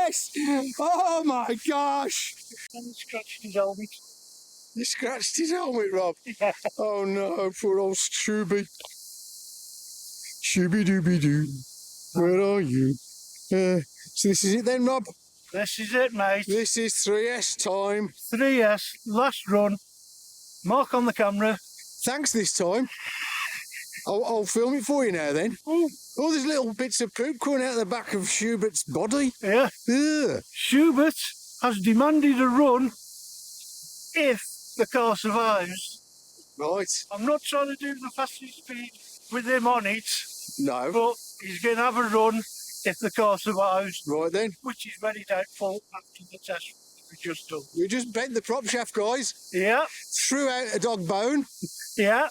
Yes! Oh my gosh! And he scratched his helmet. You scratched his helmet, Rob. Yeah. Oh no, poor old Shoebert. Shooby-dooby-doo. Where are you? So this is it then, Rob? This is it, mate. This is 3S time. 3S, last run. Mark on the camera. Thanks this time. I'll film it for you now then. Oh, there's little bits of poop coming out of the back of Schubert's body. yeah. Ugh. Shoebert has demanded a run if the car survives. Right. I'm not trying to do the fastest speed with him on it, No. but he's going to have a run if the car survives. Right then. Which is very doubtful after the test we just done. We just bent the prop shaft, guys. Yeah. Threw out a dog bone. Yeah.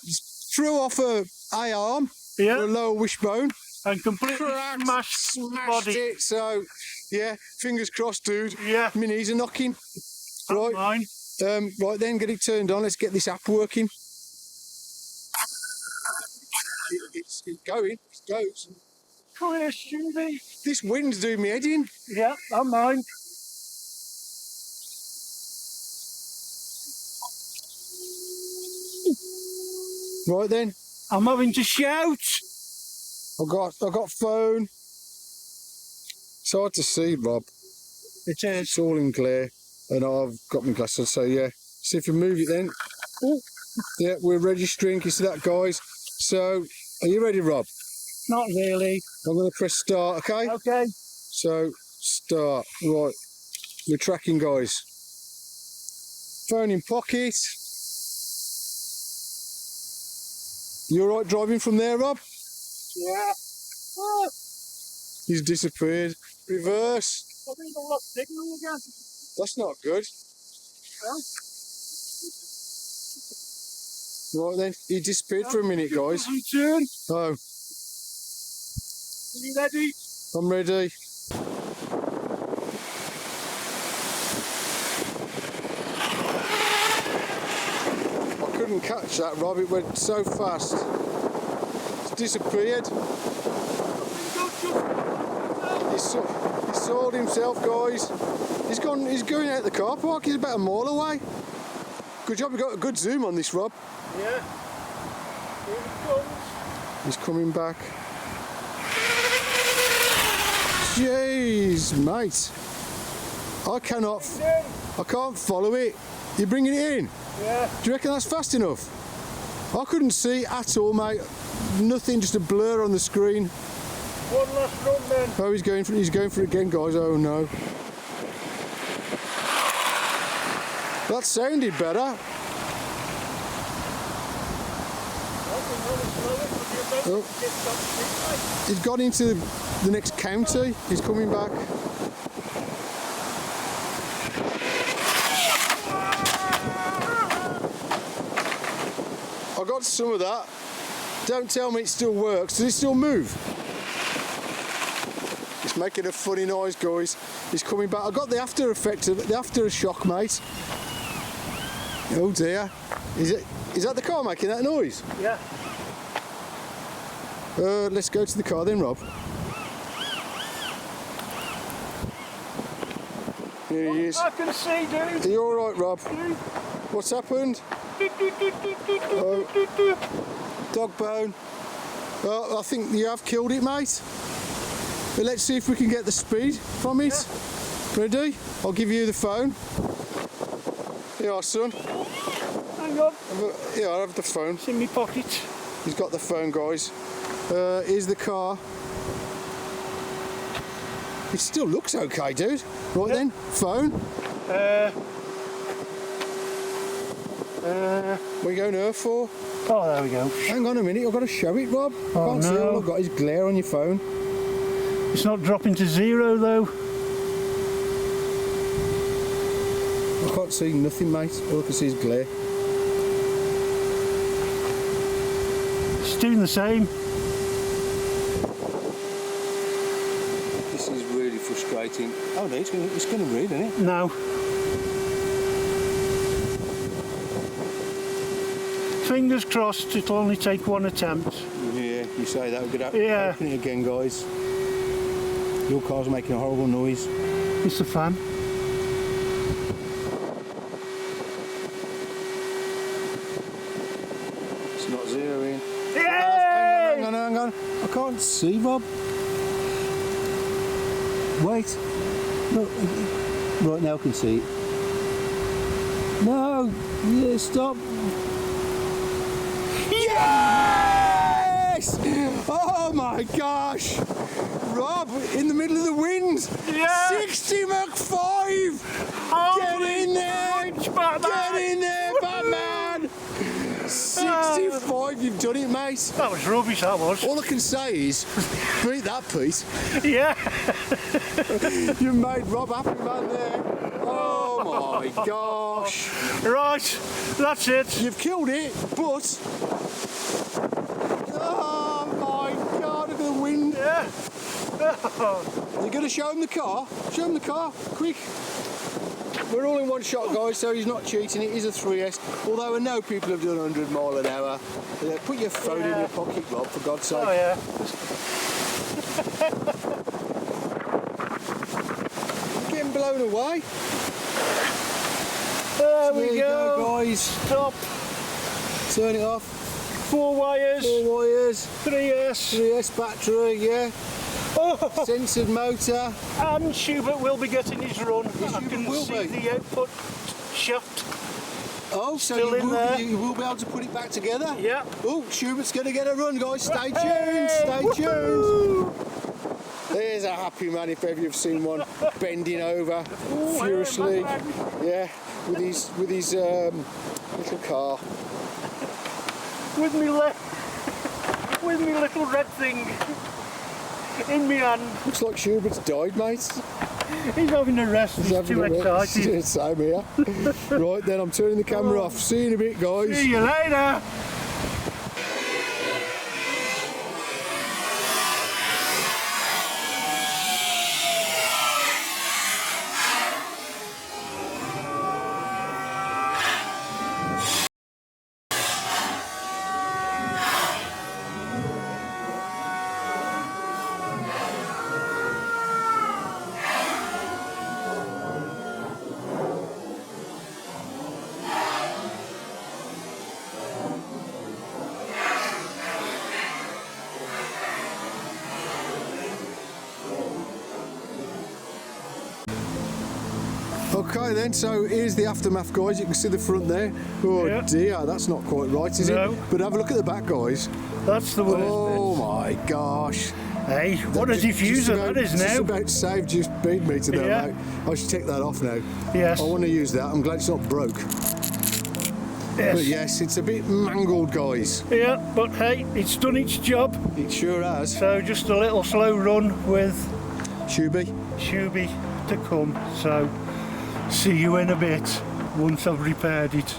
Threw off a arm. Yeah. A lower wishbone. And completely smashed body. it. So, yeah, fingers crossed, dude. Yeah. My knees are knocking. Right. Mine. Right then, get it turned on. Let's get this app working. It's going. It goes. Come here, Stevie. This wind's doing me head in. Yeah, I'm mine. Right then. I'm having to shout. I've got phone. It's hard to see, Rob. It is. It's all in clear, and I've got my glasses. So yeah, see if you move it then. Oh, yeah, we're registering. You see that, guys? So, are you ready, Rob? Not really. I'm going to press start. Okay. Okay. So start. Right, we're tracking, guys. Phone in pocket. You all right driving from there, Rob? Yeah. Oh, He's disappeared. Reverse. I think I lost signal again. That's not good. Well, Right then, he disappeared for a minute, guys. Turn. Oh, Are you ready? I'm ready. I couldn't catch that, Rob. It went so fast. It's disappeared. He sold himself, guys. He's going out the car park. He's about a mile away. Good job. We got a good zoom on this, Rob. Yeah. Here it comes. He's coming back. Jeez, mate. I can't follow it. You're bringing it in? Yeah. Do you reckon that's fast enough? I couldn't see at all, mate. Nothing, just a blur on the screen. One last run then. Oh, he's going for it again, guys. Oh no. That sounded better. Oh. He's got into the next county. He's coming back. I got some of that. Don't tell me it still works. Does it still move? It's making a funny noise, guys. He's coming back. I got the after effect of it, the after shock, mate. Oh dear. Is that the car making that noise? Yeah. Let's go to the car then, Rob. Here he is. I can see, dude. Are you alright, Rob? What's happened? Dog bone. I think you have killed it, mate. But let's see if we can get the speed from it. Yeah. Ready? I'll give you the phone. Here you are, son. Hang on. Yeah, I have the phone. It's in my pocket. He's got the phone, guys. Here's the car. It still looks okay, dude. Right then, phone. What are you going there for? Oh, there we go. Hang on a minute, I've got to show it, Rob. I can't see all I've got is glare on your phone. It's not dropping to zero, though. I can't see nothing, mate. All I can see is glare. It's doing the same. This is really frustrating. Oh no, it's going to read, isn't it? No. Fingers crossed it'll only take one attempt. Yeah, you say that. We're going to Yeah. open it again, guys. Your car's making a horrible noise. It's the fan. It's not zeroing. Yay! Hang on. I can't see, Rob. Wait. No. Right now I can see it. No. Yeah, stop. Yes! Oh my gosh! Rob, in the middle of the wind. Yeah. 60 Mach 5. Get in there. Get in there, Batman. 65, you've done it, mate. That was rubbish, that was. All I can say is, beat that, Pete. Yeah. You made Rob happy, man, there. Oh my gosh. Right, that's it. You've killed it, but... Oh my God, look at the wind. Yeah. You're going to show him the car? Show him the car, quick. We're all in one shot, guys, so he's not cheating. It is a 3S, although I know people have done 100 mile an hour. Yeah, put your phone in your pocket, Rob, for God's sake. Oh, yeah. You're getting blown away. There There we you go. go, guys. Stop. Turn it off. 4 wires. 4 wires. 3S. 3S battery, yeah. Oh, Censored motor. and Shoebert will be getting his run. I Shoebert can will see be. the output shaft. Oh, so Still in there. you will be able to put it back together? Yeah. Oh, Schubert's going to get a run, guys. Stay tuned. Hey! Stay tuned. Woohoo! There's a happy man if ever you've seen one, bending over Ooh, furiously. hey, Yeah, with his little car. With me little red thing in my hand. Looks like Schubert's died, mate. He's having a rest. He's too excited. Same here. Right then, I'm turning the camera off. See you in a bit, guys. See you later. Okay then, so here's the aftermath, guys. You can see the front there. Oh Yeah. dear, that's not quite right, is No. it? But have a look at the back, guys. That's the worst Oh my gosh. bit. Hey, what a diffuser that is Just now. about saved your speed meter there, Yeah. mate. I should take that off now. Yes. I want to use that. I'm glad it's not broke. Yes. But yes, it's a bit mangled, guys. Yeah, but hey, it's done its job. It sure has. So just a little slow run with Shubie. Shoebie to come. So see you in a bit once I've repaired it.